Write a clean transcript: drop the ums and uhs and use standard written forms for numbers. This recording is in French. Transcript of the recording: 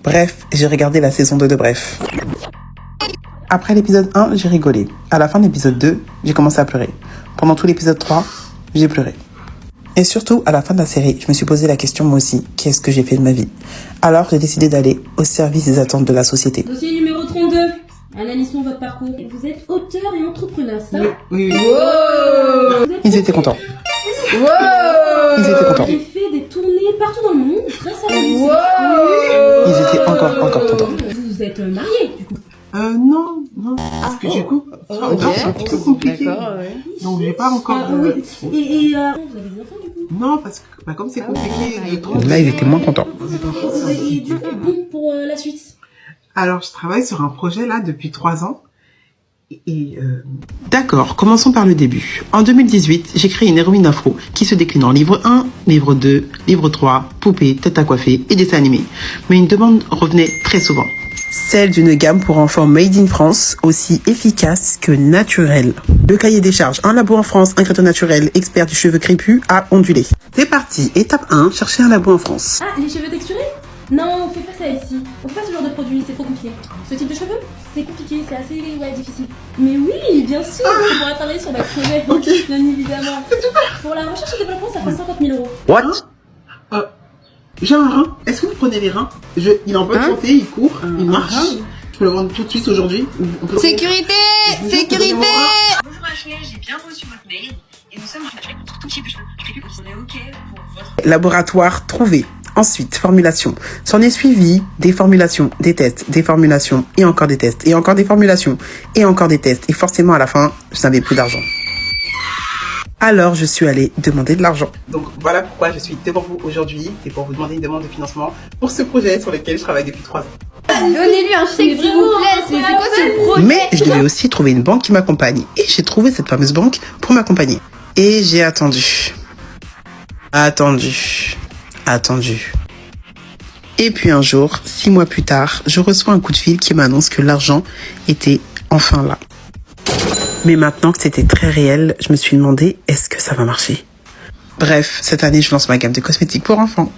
Bref, j'ai regardé la saison 2 de Bref. Après l'épisode 1, j'ai rigolé. À la fin de l'épisode 2, j'ai commencé à pleurer. Pendant tout l'épisode 3, j'ai pleuré. Et surtout, à la fin de la série, je me suis posé la question moi aussi, qu'est-ce que j'ai fait de ma vie? Alors, j'ai décidé d'aller au service des attentes de la société. Dossier numéro 32. Analysons votre parcours. Vous êtes auteur et entrepreneur, ça? Oui. Wow. Ils étaient contents. Wow. Ils étaient contents. J'ai fait des tournées partout dans le monde grâce à vous. Wow. Ils étaient encore contents. Vous êtes mariés, du coup? Non. Parce que du coup, c'est un petit peu compliqué. Donc, j'ai pas encore... Oui. Et vous avez des enfants, du coup? Non, parce que comme c'est compliqué de trouver... Là, ils étaient moins contents. Et du coup, bon pour la suite? Alors, je travaille sur un projet là depuis 3 ans. D'accord, commençons par le début. En 2018, j'ai créé une héroïne afro qui se décline en livre 1, livre 2, livre 3, poupée, tête à coiffer et dessin animé. Mais une demande revenait très souvent. Celle d'une gamme pour enfants made in France, aussi efficace que naturelle. Le cahier des charges, un labo en France, un créateur naturel, expert du cheveu crépus à onduler. C'est parti, étape 1, chercher un labo en France. Ah, les cheveux texturés? Non, on fait pas ça ici. On fait pas ce genre de produit, c'est trop compliqué. Ce type de cheveux, c'est compliqué, c'est assez difficile. Mais oui, bien sûr, on pourra travailler sur notre projet. Ok. Bien évidemment. Pour la recherche et développement, ça fait 50 000 €. What? J'ai un rein. Est-ce que vous prenez les reins? Il est en bonne santé, il court, il marche. Je peux le vendre tout de suite aujourd'hui. Sécurité! Sécurité! Bonjour Ashley, j'ai bien reçu votre mail et nous sommes tout type de cheveux. On est OK pour votre... Laboratoire trouvé. Ensuite, formulation. S'en est suivi des formulations, des tests, des formulations, et encore des tests, et encore des formulations, et encore des tests. Et forcément, à la fin, je n'avais plus d'argent. Alors, je suis allée demander de l'argent. Donc, voilà pourquoi je suis devant vous aujourd'hui. C'est pour vous demander une demande de financement pour ce projet sur lequel je travaille depuis 3 ans. Donnez-lui un chèque, s'il vous plaît. C'est quoi ce projet? Mais je devais aussi trouver une banque qui m'accompagne. Et j'ai trouvé cette fameuse banque pour m'accompagner. Et j'ai attendu. Et puis un jour, 6 mois plus tard, je reçois un coup de fil qui m'annonce que l'argent était enfin là. Mais maintenant que c'était très réel, je me suis demandé, est-ce que ça va marcher? Bref, cette année, je lance ma gamme de cosmétiques pour enfants.